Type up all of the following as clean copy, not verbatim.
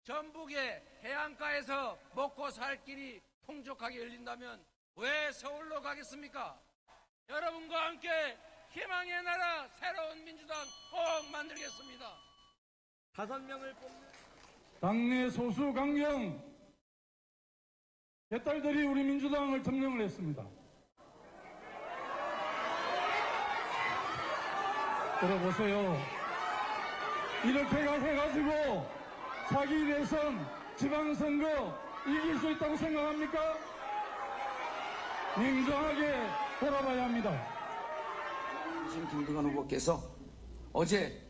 전북의 해안가에서 먹고 살 길이 풍족하게 열린다면 왜 서울로 가겠습니까? 여러분과 함께 희망의 나라 새로운 민주당 꼭 만들겠습니다. 5명을 뽑는 당내 소수 강경 개딸들이 우리 민주당을 점령을 했습니다. 들어보세요. 이렇게 해가지고 차기 대선 지방선거 이길 수 있다고 생각합니까? 냉정하게 돌아봐야 합니다. 김두관 후보께서 어제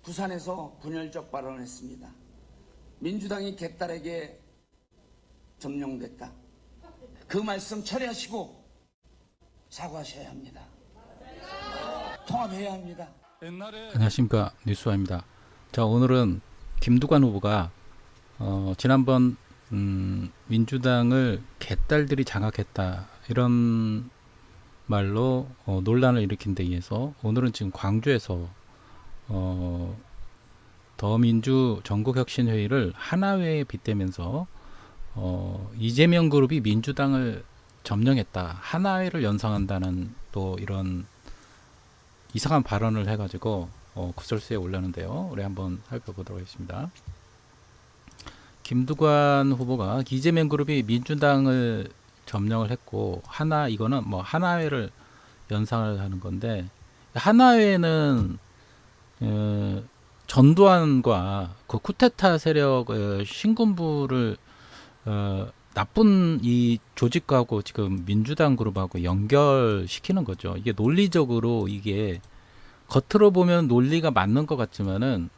부산에서 분열적 발언을 했습니다. 민주당이 개딸에게 점령됐다. 그 말씀 처리하시고 사과하셔야 합니다. 통합해야 합니다. 안녕하십니까, 뉴스와입니다. 자, 오늘은 김두관 후보가 지난번 민주당을 개딸들이 장악했다 이런 말로 논란을 일으킨 데 의해서 오늘은 지금 광주에서 더민주 전국혁신회의를 하나회에 빗대면서 이재명 그룹이 민주당을 점령했다, 하나회를 연상한다는 또 이런 이상한 발언을 해가지고 구설수에 올렸는데요. 우리 한번 살펴보도록 하겠습니다. 김두관 후보가 이재명 그룹이 민주당을 점령을 했고 이거는 뭐 하나회를 연상을 하는 건데, 하나회는 전두환과 그 쿠데타 세력 신군부를 나쁜 이 조직하고 지금 민주당 그룹하고 연결시키는 거죠. 이게 논리적으로 이게 겉으로 보면 논리가 맞는 것 같지만은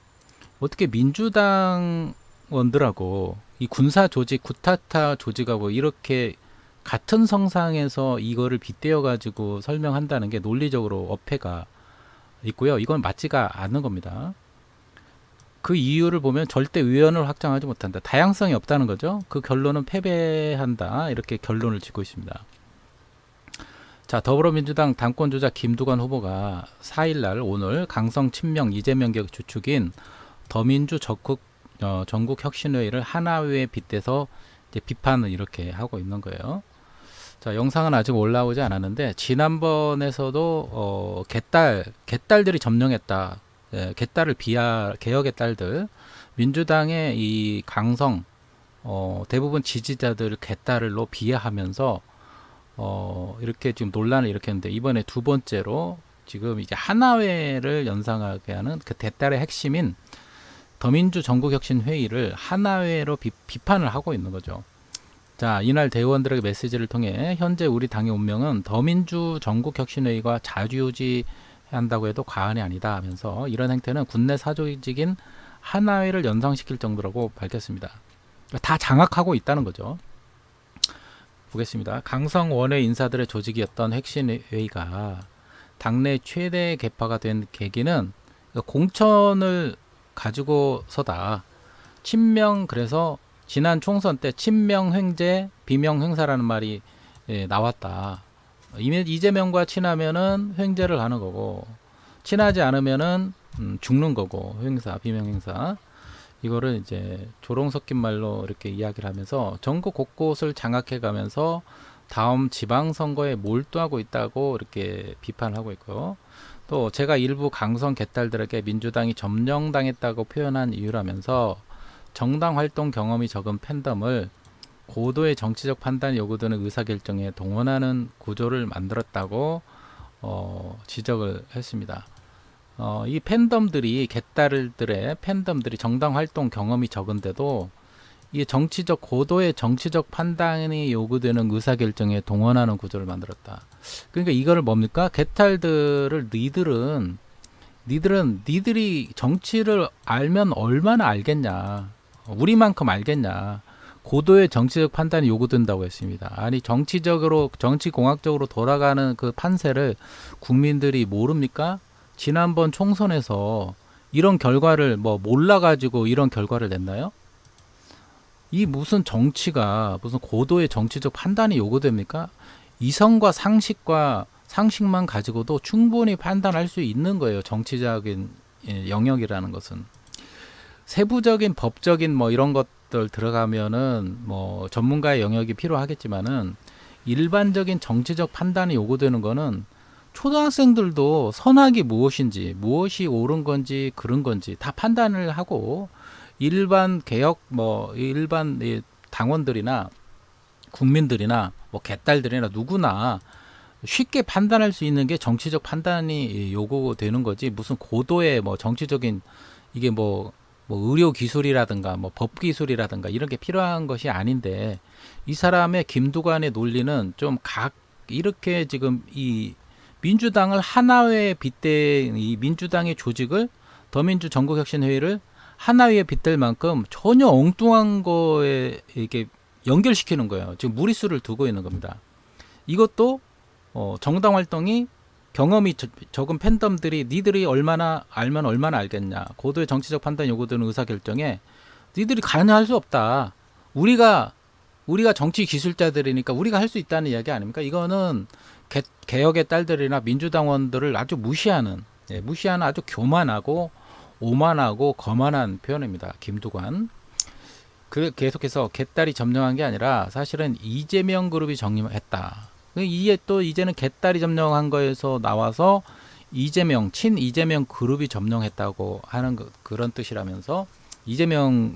어떻게 민주당원들하고 이 군사 조직, 쿠데타 조직하고 이렇게 같은 성상에서 이거를 빗대어 가지고 설명한다는 게 논리적으로 어폐가 있고요. 이건 맞지가 않는 겁니다. 그 이유를 보면 절대 의원을 확장하지 못한다. 다양성이 없다는 거죠. 그 결론은 패배한다. 이렇게 결론을 짓고 있습니다. 자, 더불어민주당 당권주자 김두관 후보가 4일날 오늘 강성 친명 이재명 격 주축인 더민주 전국혁신회의를 하나회에 빗대서 이제 비판을 이렇게 하고 있는 거예요. 자, 영상은 아직 올라오지 않았는데 지난번에서도 개딸들이 점령했다. 개딸을 개혁의 딸들, 민주당의 이 강성 대부분 지지자들 개딸을로 비하하면서 이렇게 지금 논란을 일으켰는데, 이번에 두 번째로 지금 이제 하나회를 연상하게 하는 그 개딸의 핵심인 더민주 전국혁신회의를 하나회로 비판을 하고 있는 거죠. 자, 이날 대의원들에게 메시지를 통해 현재 우리 당의 운명은 더민주 전국혁신회의가 좌지우지한다고 해도 과언이 아니다 하면서 이런 행태는 군내 사조직인 하나회를 연상시킬 정도라고 밝혔습니다. 다 장악하고 있다는 거죠. 보겠습니다. 강성 원외 인사들의 조직이었던 혁신회의가 당내 최대 개파가 된 계기는 공천을 가지고서다. 친명, 그래서 지난 총선 때 친명 횡재, 비명 횡사라는 말이 나왔다. 이재명과 친하면은 횡재를 하는 거고, 친하지 않으면은 죽는 거고, 횡사, 비명 횡사. 이거를 이제 조롱 섞인 말로 이렇게 이야기를 하면서 전국 곳곳을 장악해 가면서 다음 지방선거에 몰두하고 있다고 이렇게 비판을 하고 있고요. 또 제가 일부 강성 개딸들에게 민주당이 점령당했다고 표현한 이유라면서 정당 활동 경험이 적은 팬덤을 고도의 정치적 판단이 요구되는 의사결정에 동원하는 구조를 만들었다고 지적을 했습니다. 이 팬덤들이, 개딸들의 팬덤들이 정당 활동 경험이 적은데도 이 고도의 정치적 판단이 요구되는 의사결정에 동원하는 구조를 만들었다. 그러니까 이거를 뭡니까? 개딸들을 니들이 정치를 알면 얼마나 알겠냐, 우리만큼 알겠냐, 고도의 정치적 판단이 요구된다고 했습니다. 아니, 정치공학적으로 돌아가는 그 판세를 국민들이 모릅니까? 지난번 총선에서 이런 결과를 몰라가지고 이런 결과를 냈나요? 이 무슨 고도의 정치적 판단이 요구됩니까? 이성과 상식만 가지고도 충분히 판단할 수 있는 거예요. 정치적인 영역이라는 것은. 세부적인 법적인 뭐 이런 것들 들어가면은 뭐 전문가의 영역이 필요하겠지만은 일반적인 정치적 판단이 요구되는 거는 초등학생들도 선악이 무엇인지, 무엇이 옳은 건지, 그른 건지 다 판단을 하고 일반 개혁 뭐 일반 이 당원들이나 국민들이나 뭐 개딸들이나 누구나 쉽게 판단할 수 있는 게 정치적 판단이 요구되는 거지. 무슨 고도의 뭐 정치적인 이게 뭐 의료 기술이라든가 뭐 법 기술이라든가 이런 게 필요한 것이 아닌데, 이 사람의 김두관의 논리는 좀 이렇게 지금 이 민주당을 하나회에 빗댄 이 민주당의 조직을, 더민주 전국혁신회의를 하나회에 빗댈 만큼 전혀 엉뚱한 거에 이렇게 연결시키는 거예요. 지금 무리수를 두고 있는 겁니다. 이것도 정당 활동이 경험이 적은 팬덤들이 니들이 얼마나 알면 얼마나 알겠냐. 고도의 정치적 판단 요구되는 의사결정에 니들이 관여할 수 없다. 우리가 정치 기술자들이니까 우리가 할 수 있다는 이야기 아닙니까? 이거는 개혁의 딸들이나 민주당원들을 아주 무시하는 아주 교만하고 오만하고 거만한 표현입니다. 김두관. 계속해서 개딸이 점령한 게 아니라 사실은 이재명 그룹이 점령했다. 이제는 개딸이 점령한 거에서 나와서 친 이재명 그룹이 점령했다고 하는 그런 뜻이라면서 이재명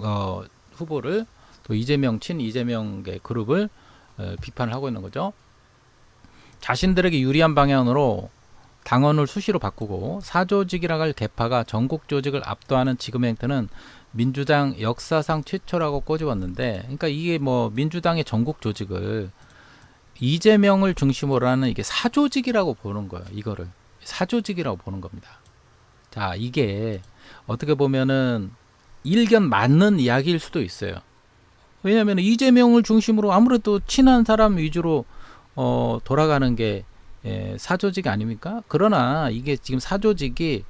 후보를, 또 친 이재명의 그룹을 비판을 하고 있는 거죠. 자신들에게 유리한 방향으로 당원을 수시로 바꾸고 사조직이라고 할 개파가 전국 조직을 압도하는 지금의 행태는 민주당 역사상 최초라고 꼬집었는데, 그러니까 이게 뭐 민주당의 전국 조직을 이재명을 중심으로 하는 이게 사조직이라고 보는 거예요. 이거를 사조직이라고 보는 겁니다. 자, 이게 어떻게 보면은 일견 맞는 이야기일 수도 있어요. 왜냐하면 이재명을 중심으로 아무래도 친한 사람 위주로 돌아가는 게 사조직 아닙니까? 그러나 이게 지금 사조직이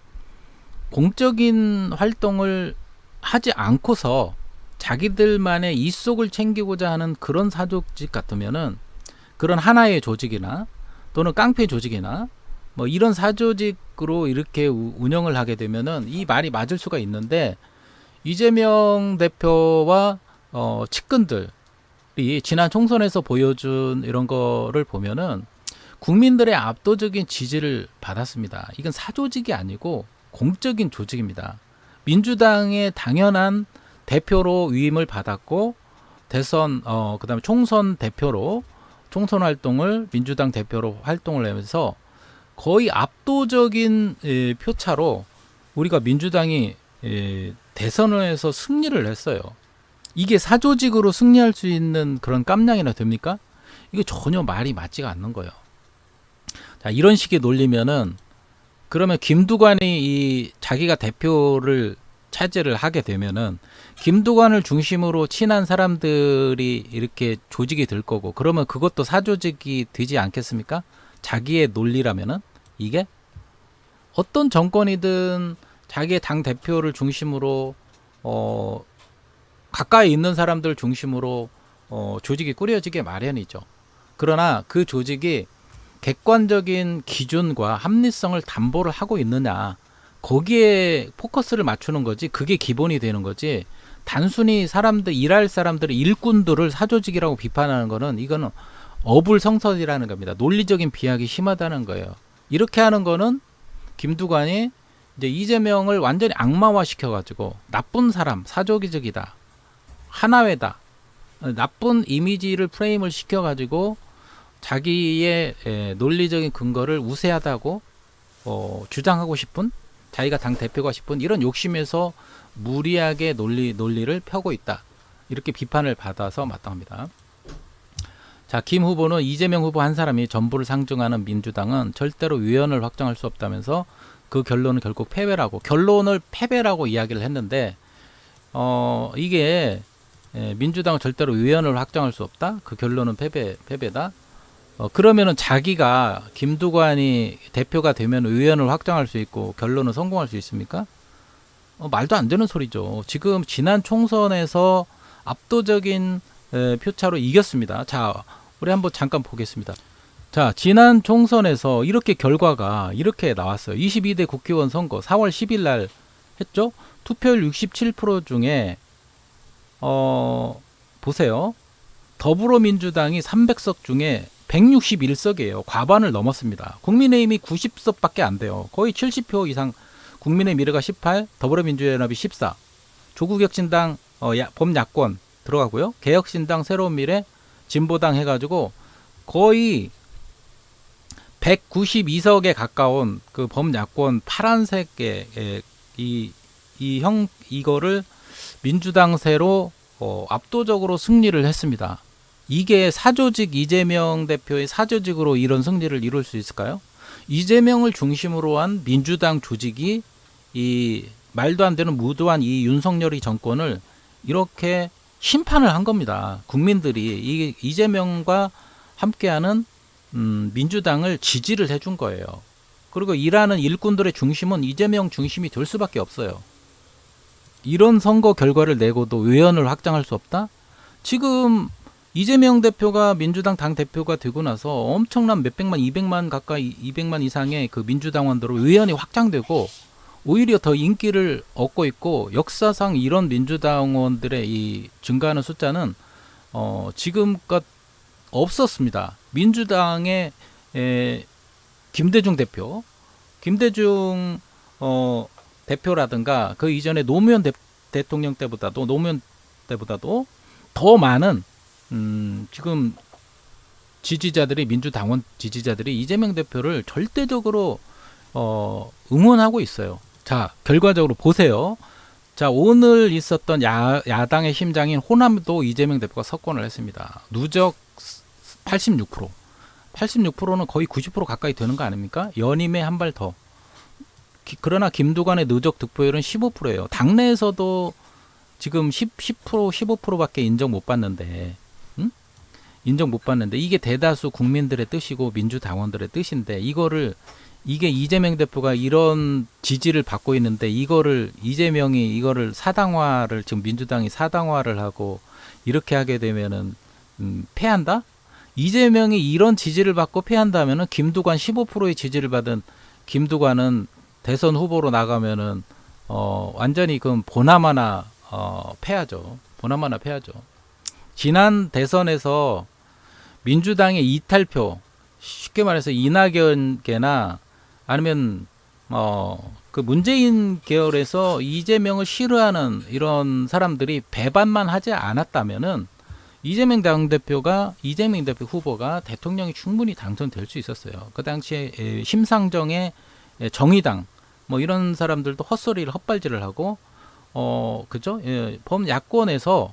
공적인 활동을 하지 않고서 자기들만의 이속을 챙기고자 하는 그런 사조직 같으면은, 그런 하나의 조직이나 또는 깡패 조직이나 뭐 이런 사조직으로 이렇게 운영을 하게 되면은 이 말이 맞을 수가 있는데, 이재명 대표와 측근들이 지난 총선에서 보여준 이런 거를 보면은 국민들의 압도적인 지지를 받았습니다. 이건 사조직이 아니고 공적인 조직입니다. 민주당의 당연한 대표로 위임을 받았고, 대선 그다음에 총선 대표로 총선 활동을 민주당 대표로 활동을 하면서 거의 압도적인 표차로 우리가 민주당이 대선에서 승리를 했어요. 이게 사조직으로 승리할 수 있는 그런 깜냥이나 됩니까? 이게 전혀 말이 맞지가 않는 거예요. 자, 이런 식의 논리면은 그러면 김두관이 자기가 대표를 차지를 하게 되면은 김두관을 중심으로 친한 사람들이 이렇게 조직이 될 거고, 그러면 그것도 사조직이 되지 않겠습니까? 자기의 논리라면은. 이게 어떤 정권이든 자기의 당 대표를 중심으로 가까이 있는 사람들 중심으로 조직이 꾸려지게 마련이죠. 그러나 그 조직이 객관적인 기준과 합리성을 담보를 하고 있느냐, 거기에 포커스를 맞추는 거지. 그게 기본이 되는 거지. 단순히 일할 사람들의 일꾼들을 사조직이라고 비판하는 거는, 이거는 어불성설이라는 겁니다. 논리적인 비약이 심하다는 거예요. 이렇게 하는 거는 김두관이 이제 이재명을 완전히 악마화 시켜가지고 나쁜 사람, 사조기적이다, 하나회다, 나쁜 이미지를 프레임을 시켜가지고 자기의 논리적인 근거를 우세하다고 주장하고 싶은, 자기가 당 대표가 싶은 이런 욕심에서 무리하게 논리를 펴고 있다. 이렇게 비판을 받아서 마땅합니다. 자, 김 후보는 이재명 후보 한 사람이 전부를 상징하는 민주당은 절대로 위원을 확정할 수 없다면서 그 결론은 결국 결론을 패배라고 이야기를 했는데, 이게 민주당은 절대로 위원을 확정할 수 없다. 그 결론은 패배다. 그러면은 자기가 김두관이 대표가 되면 의원을 확정할 수 있고 결론은 성공할 수 있습니까? 말도 안 되는 소리죠. 지금 지난 총선에서 압도적인 표차로 이겼습니다. 자, 우리 한번 잠깐 보겠습니다. 자, 지난 총선에서 이렇게 결과가 이렇게 나왔어요. 22대 국회의원 선거 4월 10일 날 했죠. 투표율 67% 중에 보세요. 더불어민주당이 300석 중에 161석이에요. 과반을 넘었습니다. 국민의힘이 90석밖에 안 돼요. 거의 70표 이상. 국민의 미래가 18, 더불어민주연합이 14, 조국혁신당 범야권 들어가고요. 개혁신당, 새로운미래, 진보당 해가지고 거의 192석에 가까운 그 범야권 파란색의 이거를 민주당세로 압도적으로 승리를 했습니다. 이게 사조직 이재명 대표의 사조직으로 이런 승리를 이룰 수 있을까요? 이재명을 중심으로 한 민주당 조직이 이 말도 안 되는 무도한 이 윤석열의 정권을 이렇게 심판을 한 겁니다. 국민들이 이재명과 함께하는 민주당을 지지를 해준 거예요. 그리고 일하는 일꾼들의 중심은 이재명 중심이 될 수밖에 없어요. 이런 선거 결과를 내고도 의원을 확장할 수 없다? 지금 이재명 대표가 민주당 당 대표가 되고 나서 엄청난 몇백만, 200만 가까이 200만 이상의 그 민주당원들로 의원이 확장되고 오히려 더 인기를 얻고 있고, 역사상 이런 민주당원들의 이 증가하는 숫자는 지금껏 없었습니다. 민주당의 김대중 대표라든가 그 이전에 노무현 대통령 때보다도 더 많은 지금 지지자들이, 민주당원 지지자들이 이재명 대표를 절대적으로 응원하고 있어요. 자, 결과적으로 보세요. 자, 오늘 있었던 야당의 심장인 호남도 이재명 대표가 석권을 했습니다. 누적 86%. 86%는 거의 90% 가까이 되는 거 아닙니까? 연임에 한 발 더. 그러나 김두관의 누적 득표율은 15%예요. 당내에서도 지금 10%, 15%밖에 인정 못 받는데, 인정 못 받는데, 이게 대다수 국민들의 뜻이고 민주당원들의 뜻인데, 이게 이재명 대표가 이런 지지를 받고 있는데, 이재명이 이거를 사당화를, 지금 민주당이 사당화를 하고 이렇게 하게 되면은 패한다? 이재명이 이런 지지를 받고 패한다면은 김두관 15%의 지지를 받은 김두관은 대선 후보로 나가면은 완전히 그럼 보나마나 패하죠. 보나마나 패하죠. 지난 대선에서 민주당의 이탈표, 쉽게 말해서 이낙연계나 아니면 그 문재인 계열에서 이재명을 싫어하는 이런 사람들이 배반만 하지 않았다면은 이재명 대표 후보가 대통령이 충분히 당선될 수 있었어요. 그 당시에 심상정의 정의당 뭐 이런 사람들도 헛소리를 헛발질을 하고 그죠? 범야권에서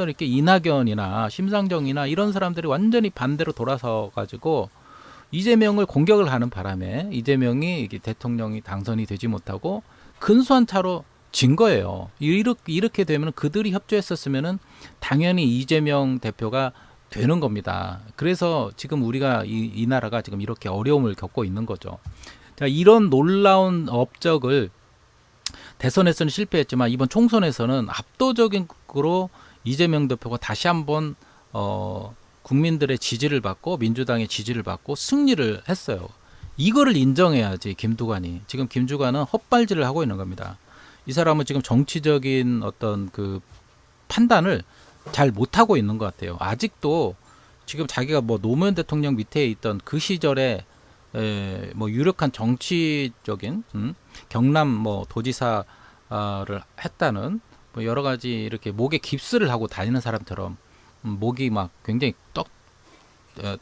이렇게 이낙연이나 심상정이나 이런 사람들이 완전히 반대로 돌아서 가지고 이재명을 공격을 하는 바람에 이재명이 대통령이 당선이 되지 못하고 근소한 차로 진 거예요. 이렇게 되면 그들이 협조했었으면은 당연히 이재명 대표가 되는 겁니다. 그래서 지금 우리가 이 나라가 지금 이렇게 어려움을 겪고 있는 거죠. 자, 이런 놀라운 업적을 대선에서는 실패했지만 이번 총선에서는 압도적으로 이재명 대표가 다시 한번 국민들의 지지를 받고 민주당의 지지를 받고 승리를 했어요. 이거를 인정해야지 김두관이. 지금 김두관은 헛발질을 하고 있는 겁니다. 이 사람은 지금 정치적인 어떤 그 판단을 잘 못하고 있는 것 같아요. 아직도 지금 자기가 뭐 노무현 대통령 밑에 있던 그 시절에 뭐 유력한 정치적인 경남 뭐 도지사를 했다는 뭐 여러 가지 이렇게 목에 깁스를 하고 다니는 사람처럼 목이 막 굉장히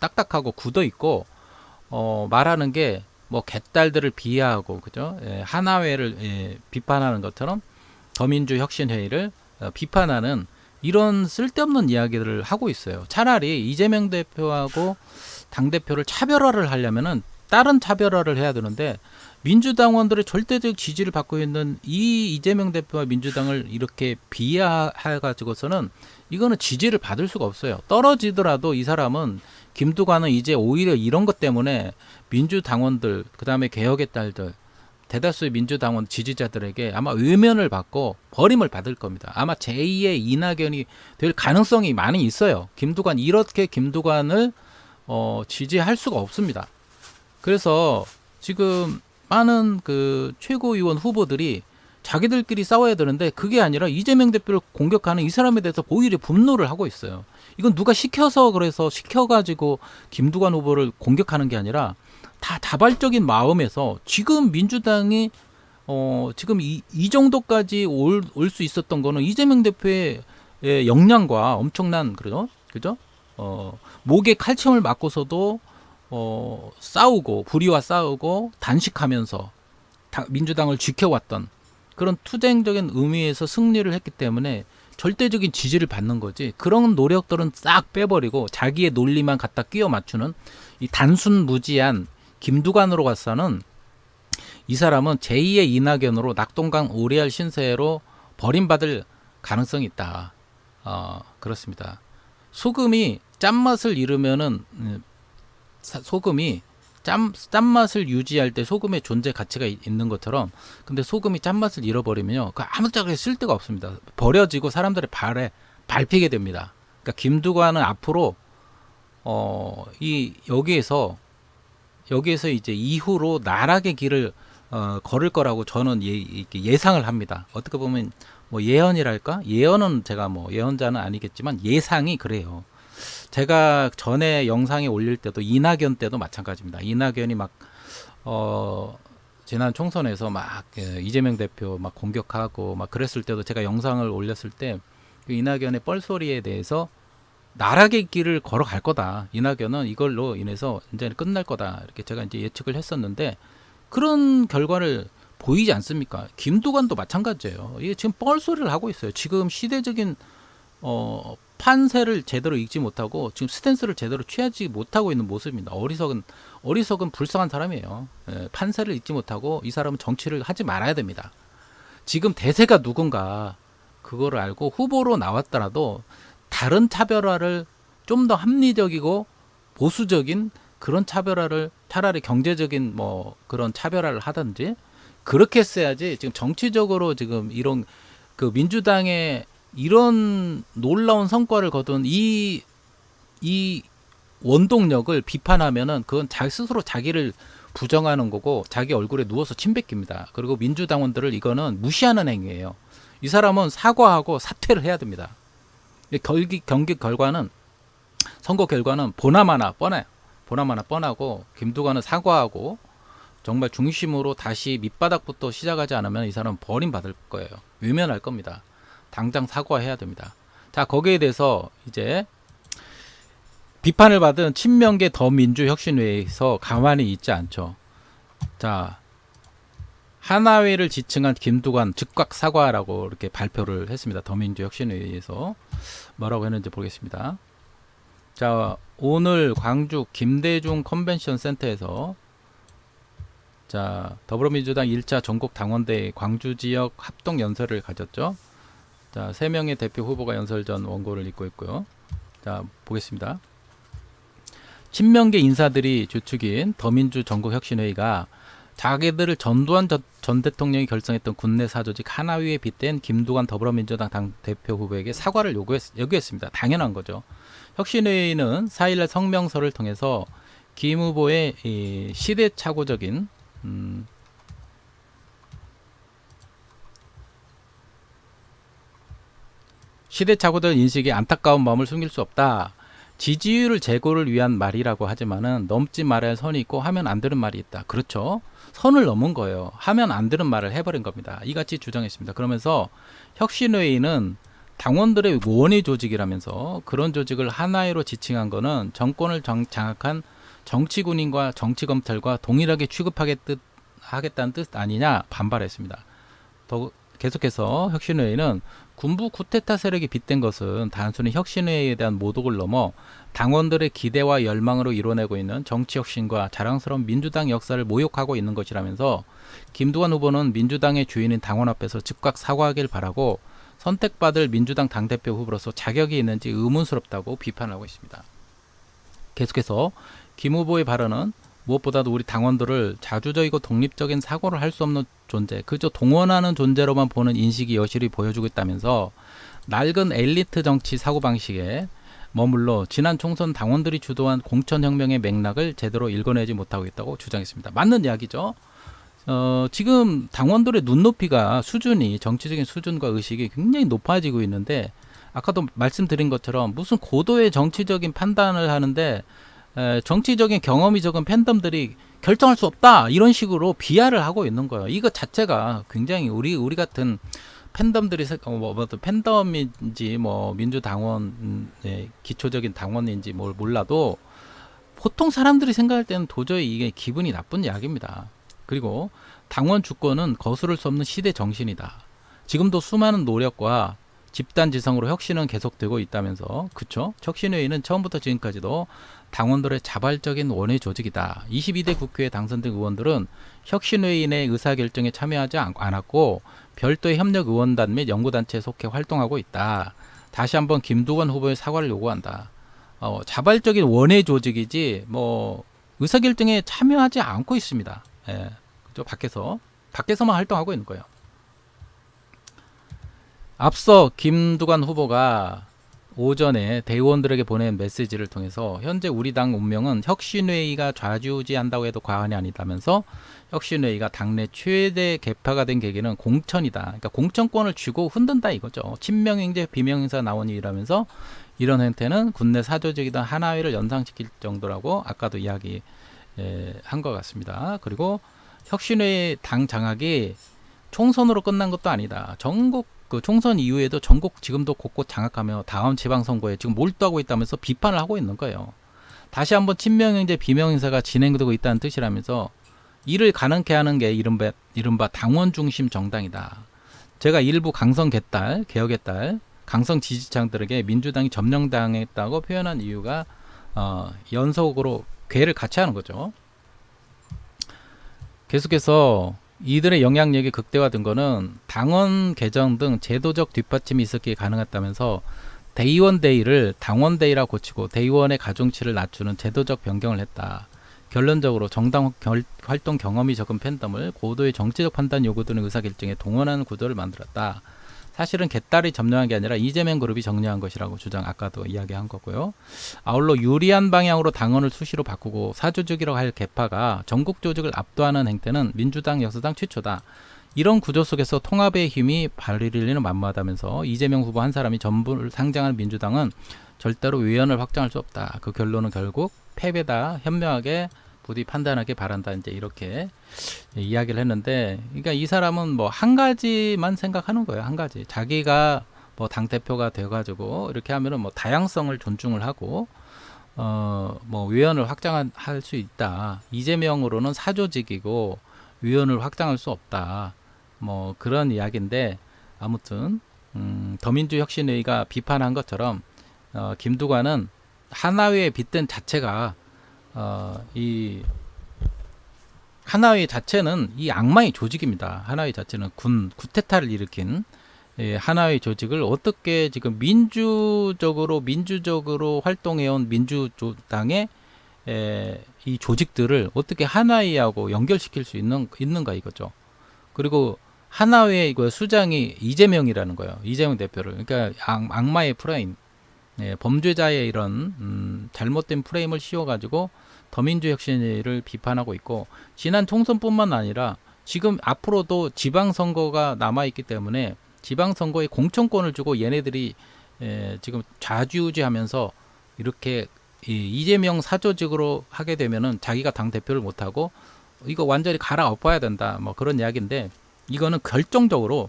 딱딱하고 굳어 있고 말하는 게 뭐 개딸들을 비하하고 그죠? 하나회를 비판하는 것처럼 더민주혁신회의를 비판하는 이런 쓸데없는 이야기들을 하고 있어요. 차라리 이재명 대표하고 당대표를 차별화를 하려면은 다른 차별화를 해야 되는데, 민주당원들의 절대적 지지를 받고 있는 이 이재명 대표와 민주당을 이렇게 비하해가지고서는 이거는 지지를 받을 수가 없어요. 떨어지더라도 이 사람은, 김두관은 이제 오히려 이런 것 때문에 민주당원들, 그 다음에 개혁의 딸들, 대다수의 민주당원 지지자들에게 아마 외면을 받고 버림을 받을 겁니다. 아마 제2의 이낙연이 될 가능성이 많이 있어요. 이렇게 김두관을 지지할 수가 없습니다. 그래서 지금 많은 그 최고위원 후보들이 자기들끼리 싸워야 되는데 그게 아니라 이재명 대표를 공격하는 이 사람에 대해서 오히려 분노를 하고 있어요. 이건 누가 시켜서 그래서 시켜가지고 김두관 후보를 공격하는 게 아니라 다 자발적인 마음에서 지금 민주당이 지금 이 정도까지 올 수 있었던 거는 이재명 대표의 역량과 엄청난 그죠? 목에 칼침을 맞고서도 싸우고 불의와 싸우고 단식하면서 민주당을 지켜왔던 그런 투쟁적인 의미에서 승리를 했기 때문에 절대적인 지지를 받는 거지. 그런 노력들은 싹 빼버리고 자기의 논리만 갖다 끼워 맞추는 이 단순 무지한 김두관으로 가서는 이 사람은 제2의 이낙연으로 낙동강 오리알 신세로 버림받을 가능성이 있다. 그렇습니다. 소금이 짠맛을 잃으면은 소금이 짠맛을 유지할 때 소금의 존재 가치가 있는 것처럼, 근데 소금이 짠맛을 잃어버리면요, 그 아무짝에 쓸 데가 없습니다. 버려지고 사람들의 발에 밟히게 됩니다. 그러니까 김두관은 앞으로 여기에서 이제 이후로 나락의 길을 걸을 거라고 저는 예상을 합니다. 어떻게 보면 뭐 예언이랄까? 예언은 제가 뭐 예언자는 아니겠지만 예상이 그래요. 제가 전에 영상에 올릴 때도 이낙연 때도 마찬가지입니다. 이낙연이 막 지난 총선에서 막 이재명 대표 막 공격하고 막 그랬을 때도 제가 영상을 올렸을 때 그 이낙연의 뻘소리에 대해서 나락의 길을 걸어갈 거다. 이낙연은 이걸로 인해서 이제 끝날 거다. 이렇게 제가 이제 예측을 했었는데 그런 결과를 보이지 않습니까? 김두관도 마찬가지예요. 이게 지금 뻘소리를 하고 있어요. 지금 시대적인 판세를 제대로 읽지 못하고 지금 스탠스를 제대로 취하지 못하고 있는 모습입니다. 어리석은 불쌍한 사람이에요. 판세를 읽지 못하고 이 사람은 정치를 하지 말아야 됩니다. 지금 대세가 누군가 그거를 알고 후보로 나왔더라도 다른 차별화를 좀 더 합리적이고 보수적인 그런 차별화를 차라리 경제적인 뭐 그런 차별화를 하든지 그렇게 했어야지. 지금 정치적으로 지금 이런 그 민주당의 이런 놀라운 성과를 거둔 이 원동력을 비판하면은 그건 자기 스스로 자기를 부정하는 거고 자기 얼굴에 누워서 침 뱉깁니다. 그리고 민주당원들을 이거는 무시하는 행위예요. 이 사람은 사과하고 사퇴를 해야 됩니다. 경기 결과는 선거 결과는 보나마나 뻔하고 김두관은 사과하고 정말 중심으로 다시 밑바닥부터 시작하지 않으면 이 사람은 버림받을 거예요. 외면할 겁니다. 당장 사과해야 됩니다. 자, 거기에 대해서 이제 비판을 받은 친명계 더민주혁신회에서 가만히 있지 않죠. 자, 하나회를 지칭한 김두관 즉각 사과라고 이렇게 발표를 했습니다. 더민주혁신회에서 뭐라고 했는지 보겠습니다. 자, 오늘 광주 김대중 컨벤션 센터에서 자, 더불어민주당 1차 전국 당원대회 광주 지역 합동 연설을 가졌죠. 자, 3명의 대표 후보가 연설 전 원고를 읽고 있고요. 자, 보겠습니다. 친명계 인사들이 주축인 더민주 전국혁신회의가 자기들을 전두환 전 대통령이 결성했던 군내 사조직 하나위에 빗댄 김두관 더불어민주당 당대표 후보에게 사과를 요구했습니다. 당연한 거죠. 혁신회의는 4일날 성명서를 통해서 김 후보의 시대착오적인 시대착오적인 인식에 안타까운 마음을 숨길 수 없다. 지지율 제고를 위한 말이라고 하지만은 넘지 말아야 할 선이 있고 하면 안 되는 말이 있다. 그렇죠. 선을 넘은 거예요. 하면 안 되는 말을 해버린 겁니다. 이같이 주장했습니다. 그러면서 혁신회의는 당원들의 원외 조직이라면서 그런 조직을 하나회로 지칭한 거는 정권을 장악한 정치군인과 정치검찰과 동일하게 취급하겠다는 뜻 아니냐 반발했습니다. 더 계속해서 혁신회의는 군부 쿠데타 세력이 빗댄 것은 단순히 혁신회의에 대한 모독을 넘어 당원들의 기대와 열망으로 이뤄내고 있는 정치혁신과 자랑스러운 민주당 역사를 모욕하고 있는 것이라면서 김두관 후보는 민주당의 주인인 당원 앞에서 즉각 사과하길 바라고 선택받을 민주당 당대표 후보로서 자격이 있는지 의문스럽다고 비판하고 있습니다. 계속해서 김 후보의 발언은 무엇보다도 우리 당원들을 자주적이고 독립적인 사고를 할 수 없는 존재, 그저 동원하는 존재로만 보는 인식이 여실히 보여주고 있다면서 낡은 엘리트 정치 사고방식에 머물러 지난 총선 당원들이 주도한 공천혁명의 맥락을 제대로 읽어내지 못하고 있다고 주장했습니다. 맞는 이야기죠. 지금 당원들의 눈높이가 수준이 정치적인 수준과 의식이 굉장히 높아지고 있는데 아까도 말씀드린 것처럼 무슨 고도의 정치적인 판단을 하는데 정치적인 경험이 적은 팬덤들이 결정할 수 없다 이런 식으로 비하를 하고 있는 거예요. 이거 자체가 굉장히 우리 같은 팬덤들이 팬덤인지 뭐 민주당원 기초적인 당원인지 뭘 몰라도 보통 사람들이 생각할 때는 도저히 이게 기분이 나쁜 이야기입니다. 그리고 당원 주권은 거스를 수 없는 시대 정신이다. 지금도 수많은 노력과 집단 지성으로 혁신은 계속되고 있다면서, 그쵸? 혁신회의는 처음부터 지금까지도 당원들의 자발적인 원외 조직이다. 22대 국회에 당선된 의원들은 혁신회의 내 의사결정에 참여하지 않았고 별도의 협력 의원단 및 연구단체에 속해 활동하고 있다. 다시 한번 김두관 후보의 사과를 요구한다. 자발적인 원외 조직이지 뭐 의사결정에 참여하지 않고 있습니다. 예, 그죠? 밖에서만 활동하고 있는 거예요. 앞서 김두관 후보가 오전에 대의원들에게 보낸 메시지를 통해서 현재 우리 당 운명은 혁신회의가 좌지우지한다고 해도 과언이 아니다면서 혁신회의가 당내 최대 개파가 된 계기는 공천이다. 그러니까 공천권을 쥐고 흔든다 이거죠. 친명행제 비명행사 나온 일이라면서 이런 행태는 군내 사조직이던 하나회를 연상시킬 정도라고 아까도 이야기한 것 같습니다. 그리고 혁신회의 당 장악이 총선으로 끝난 것도 아니다. 전국 그 총선 이후에도 전국 지금도 곳곳 장악하며 다음 지방선거에 지금 몰두하고 있다면서 비판을 하고 있는 거예요. 다시 한번 친명행제 비명행사가 진행되고 있다는 뜻이라면서 이를 가능케 하는 게 이른바 당원 중심 정당이다. 제가 일부 강성 개딸, 개혁의 딸, 강성 지지층들에게 민주당이 점령당했다고 표현한 이유가 연속으로 괴를 같이 하는 거죠. 계속해서 이들의 영향력이 극대화된 거는 당원 개정 등 제도적 뒷받침이 있었기에 가능했다면서 대의원 대의를 당원 대의라 고치고 대의원의 가중치를 낮추는 제도적 변경을 했다. 결론적으로 정당 활동 경험이 적은 팬덤을 고도의 정치적 판단 요구되는 의사결정에 동원하는 구도를 만들었다. 사실은 개딸이 점령한 게 아니라 이재명 그룹이 정리한 것이라고 아까도 이야기한 거고요. 아울러 유리한 방향으로 당원을 수시로 바꾸고 사조직이라고 할 개파가 전국 조직을 압도하는 행태는 민주당 여서당 최초다. 이런 구조 속에서 통합의 힘이 발휘되는 만무하다면서 이재명 후보 한 사람이 전부를 상징하는 민주당은 절대로 외연을 확장할 수 없다. 그 결론은 결국 패배다. 현명하게 부디 판단하길 바란다. 이제 이렇게 이야기를 했는데, 그러니까 이 사람은 뭐 한 가지만 생각하는 거예요. 한 가지. 자기가 뭐 당 대표가 돼가지고 이렇게 하면은 뭐 다양성을 존중을 하고 뭐 위원을 확장할 수 있다. 이재명으로는 사조직이고 위원을 확장할 수 없다. 뭐 그런 이야기인데, 아무튼 더민주혁신회의가 비판한 것처럼 김두관은 하나회의 빗댄 자체가 이 하나회 자체는 이 악마의 조직입니다. 하나회 자체는 쿠데타를 일으킨 하나회 조직을 어떻게 지금 민주적으로 활동해온 민주당의 이 조직들을 어떻게 하나회하고 연결시킬 수 있는가 이거죠. 그리고 하나회 이거 수장이 이재명이라는 거예요. 이재명 대표를. 그러니까 악마의 프레임, 범죄자의 이런 잘못된 프레임을 씌워가지고 더민주혁신회의를 비판하고 있고, 지난 총선뿐만 아니라 지금 앞으로도 지방선거가 남아있기 때문에 지방선거에 공천권을 주고 얘네들이 지금 좌지우지하면서 이렇게 이재명 사조직으로 하게 되면은 자기가 당대표를 못하고 이거 완전히 갈아엎어야 된다. 뭐 그런 이야기인데, 이거는 결정적으로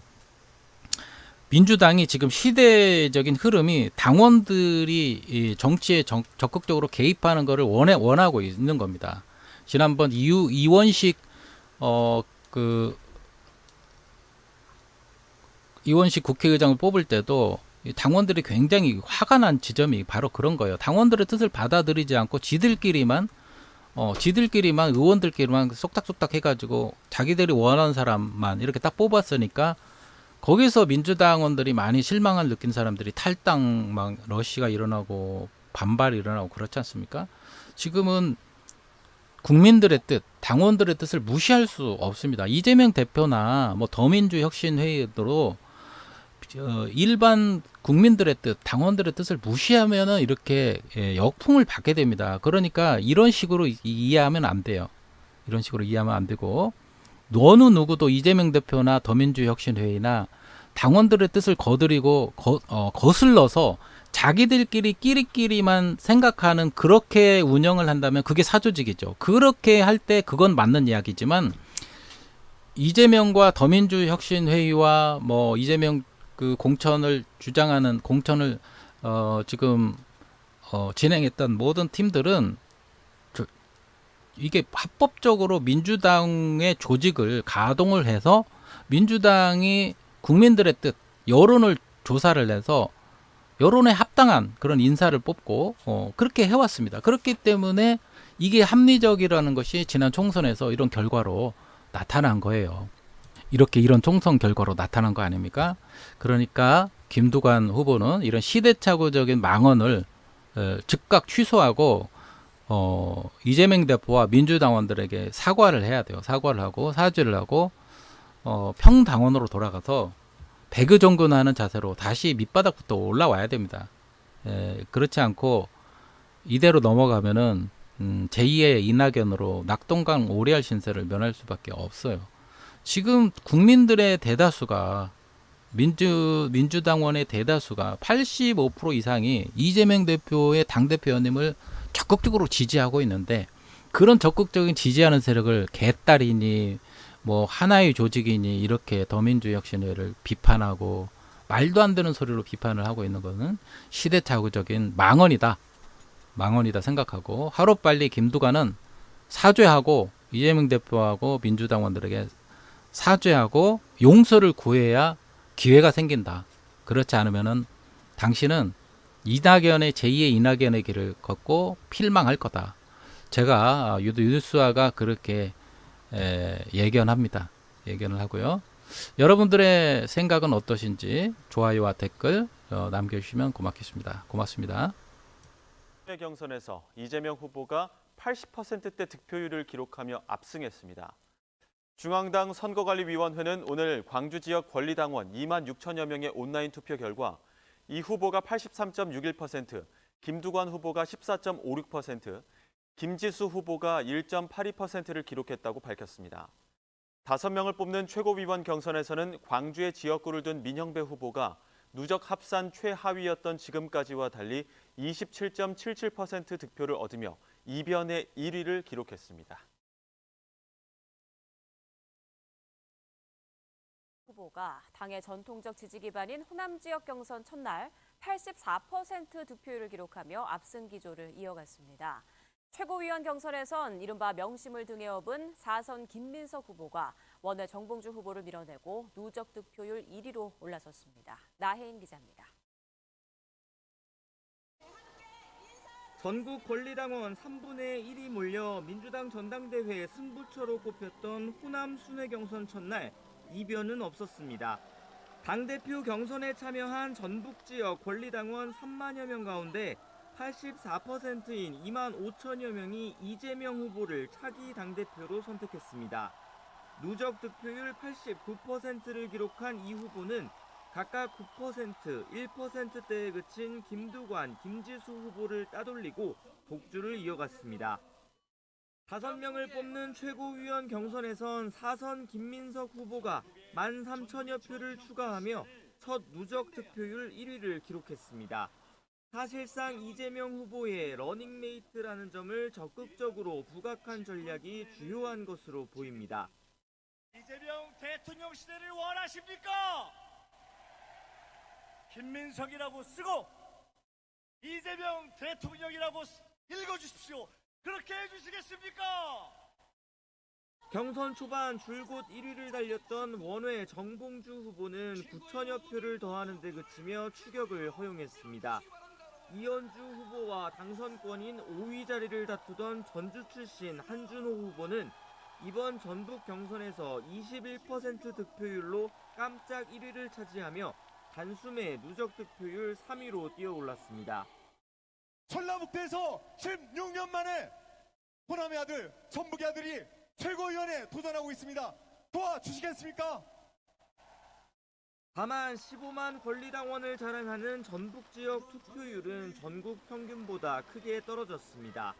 민주당이 지금 시대적인 흐름이 당원들이 이 정치에 적극적으로 개입하는 것을 원하고 있는 겁니다. 지난번 이원식 이원식 국회의장을 뽑을 때도 당원들이 굉장히 화가 난 지점이 바로 그런 거예요. 당원들의 뜻을 받아들이지 않고 지들끼리만 의원들끼리만 쏙닥쏙닥 해가지고 자기들이 원하는 사람만 이렇게 딱 뽑았으니까, 거기서 민주당원들이 많이 실망을 느낀 사람들이 탈당 막 러시가 일어나고 반발이 일어나고 그렇지 않습니까? 지금은 국민들의 뜻, 당원들의 뜻을 무시할 수 없습니다. 이재명 대표나 뭐 더민주혁신회의도 일반 국민들의 뜻, 당원들의 뜻을 무시하면은 이렇게 역풍을 받게 됩니다. 그러니까 이런 식으로 이해하면 안 돼요. 이런 식으로 이해하면 안 되고, 어느 누구도 이재명 대표나 더민주혁신회의나 당원들의 뜻을 거스르고 거슬러서 자기들끼리 끼리끼리만 생각하는 그렇게 운영을 한다면 그게 사조직이죠. 그렇게 할 때 그건 맞는 이야기지만 이재명과 더민주혁신회의와 뭐 이재명 그 공천을 주장하는 공천을 지금 진행했던 모든 팀들은 이게 합법적으로 민주당의 조직을 가동을 해서 민주당이 국민들의 뜻, 여론을 조사를 해서 여론에 합당한 그런 인사를 뽑고 그렇게 해왔습니다. 그렇기 때문에 이게 합리적이라는 것이 지난 총선에서 이런 결과로 나타난 거예요. 이런 총선 결과로 나타난 거 아닙니까? 그러니까 김두관 후보는 이런 시대착오적인 망언을 즉각 취소하고 이재명 대표와 민주당원들에게 사과를 해야 돼요. 사과를 하고 사죄를 하고 평당원으로 돌아가서 배그정근하는 자세로 다시 밑바닥부터 올라와야 됩니다. 그렇지 않고 이대로 넘어가면은 제2의 이낙연으로 낙동강 오리알 신세를 면할 수밖에 없어요. 지금 국민들의 대다수가 민주당원의 대다수가 85% 이상이 이재명 대표의 당대표 연임을 적극적으로 지지하고 있는데 그런 적극적인 지지하는 세력을 개딸이니 뭐 하나의 조직이니 이렇게 더민주혁신회를 비판하고 말도 안 되는 소리로 비판을 하고 있는 것은 시대착오적인 망언이다 생각하고 하루빨리 김두관은 사죄하고 이재명 대표하고 민주당원들에게 사죄하고 용서를 구해야 기회가 생긴다. 그렇지 않으면은 당신은 이낙연의 제2의 이낙연의 길을 걷고 필망할 거다. 제가 유수아가 그렇게 예견을 하고요. 여러분들의 생각은 어떠신지 좋아요와 댓글 남겨주시면 고맙겠습니다. 고맙습니다. 경선에서 이재명 후보가 80%대 득표율을 기록하며 압승했습니다. 중앙당 선거관리위원회는 오늘 광주 지역 권리당원 2만 6천여 명의 온라인 투표 결과 이 후보가 83.61%, 김두관 후보가 14.56%, 김지수 후보가 1.82%를 기록했다고 밝혔습니다. 5명을 뽑는 최고위원 경선에서는 광주의 지역구를 둔 민형배 후보가 누적 합산 최하위였던 지금까지와 달리 27.77% 득표를 얻으며 이변의 1위를 기록했습니다. 후보가 당의 전통적 지지 기반인 호남 지역 경선 첫날 84% 득표율을 기록하며 압승 기조를 이어갔습니다. 최고위원 경선에선 이른바 명심을 등에 업은 4선 김민석 후보가 원외 정봉주 후보를 밀어내고 누적 득표율 1위로 올라섰습니다. 나혜인 기자입니다. 전국 권리당원 3분의 1이 몰려 민주당 전당대회 승부처로 꼽혔던 호남 순회 경선 첫날 이변은 없었습니다. 당대표 경선에 참여한 전북 지역 권리당원 3만여 명 가운데 84%인 2만 5천여 명이 이재명 후보를 차기 당대표로 선택했습니다. 누적 득표율 89%를 기록한 이 후보는 각각 9%, 1%대에 그친 김두관, 김지수 후보를 따돌리고 독주를 이어갔습니다. 5명을 뽑는 최고위원 경선에선 4선 김민석 후보가 13,000여 표를 추가하며 첫 누적 득표율 1위를 기록했습니다. 사실상 이재명 후보의 러닝메이트라는 점을 적극적으로 부각한 전략이 주요한 것으로 보입니다. 이재명 대통령 시대를 원하십니까? 김민석이라고 쓰고 이재명 대통령이라고 읽어주십시오. 그렇게 해주시겠습니까? 경선 초반 줄곧 1위를 달렸던 원외 정봉주 후보는 9천여 표를 더하는 데 그치며 추격을 허용했습니다. 이현주 후보와 당선권인 5위 자리를 다투던 전주 출신 한준호 후보는 이번 전북 경선에서 21% 득표율로 깜짝 1위를 차지하며 단숨에 누적 득표율 3위로 뛰어올랐습니다. 전라북도에서 16년 만에 호남의 아들, 전북의 아들이 최고위원에 도전하고 있습니다. 도와주시겠습니까? 다만 15만 권리당원을 자랑하는 전북 지역 투표율은 전국 평균보다 크게 떨어졌습니다.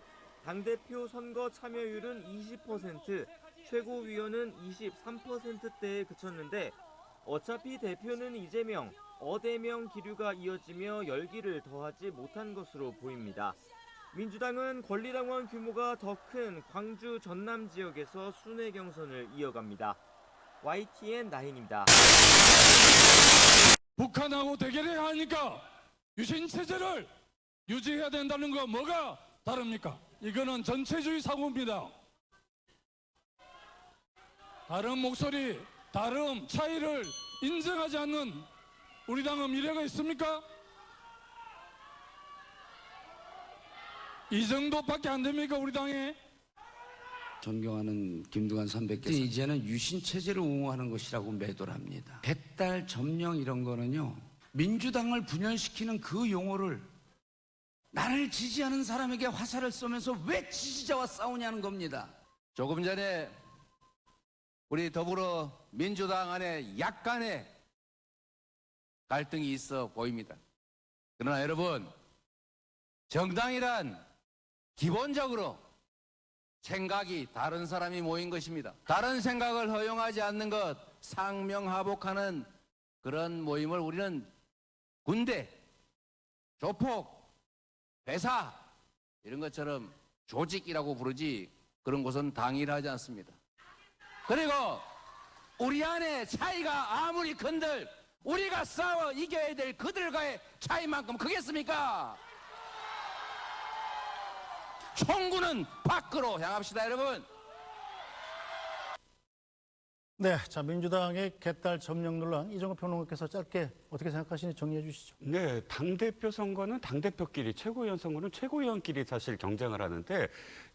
당대표 선거 참여율은 20%, 최고위원은 23%대에 그쳤는데 어차피 대표는 이재명, 어대명 기류가 이어지며 열기를 더하지 못한 것으로 보입니다. 민주당은 권리당원 규모가 더 큰 광주 전남 지역에서 순회 경선을 이어갑니다. YTN 나인입니다. 북한하고 대결해야 하니까 유신체제를 유지해야 된다는 거 뭐가 다릅니까? 이거는 전체주의 사고입니다. 다른 목소리, 다른 차이를 인정하지 않는 우리 당은 미래가 있습니까? 이 정도밖에 안 됩니까, 우리 당에? 존경하는 김두관 선배께서 이제는 유신 체제를 옹호하는 것이라고 매도를 합니다. 백달 점령 이런 거는요, 민주당을 분열시키는 그 용어를 나를 지지하는 사람에게 화살을 쏘면서 왜 지지자와 싸우냐는 겁니다. 조금 전에 우리 더불어민주당 안에 약간의 갈등이 있어 보입니다. 그러나 여러분, 정당이란 기본적으로 생각이 다른 사람이 모인 것입니다. 다른 생각을 허용하지 않는 것, 상명하복하는 그런 모임을 우리는 군대, 조폭, 회사 이런 것처럼 조직이라고 부르지 그런 곳은 당이라 하지 않습니다. 그리고 우리 안에 차이가 아무리 큰들 우리가 싸워 이겨야 될 그들과의 차이만큼 크겠습니까? 총구는 밖으로 향합시다, 여러분. 네, 자 민주당의 개딸 점령 논란 이정호 평론가께서 짧게 어떻게 생각하시는지 정리해 주시죠. 네, 당대표 선거는 당대표끼리, 최고위원 선거는 최고위원끼리 사실 경쟁을 하는데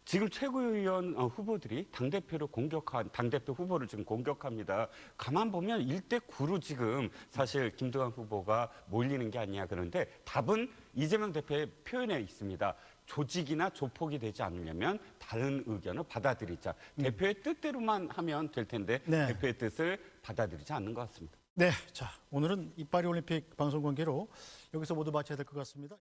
지금 최고위원 후보들이 당대표 후보를 지금 공격합니다. 가만 보면 1대9로 지금 사실 김두관 후보가 몰리는 게 아니냐 그런데 답은 이재명 대표의 표현에 있습니다. 조직이나 조폭이 되지 않으려면 다른 의견을 받아들이자. 대표의 뜻대로만 하면 될 텐데 네. 대표의 뜻을 받아들이지 않는 것 같습니다. 네, 자 오늘은 이 파리 올림픽 방송 관계로 여기서 모두 마쳐야 될 것 같습니다.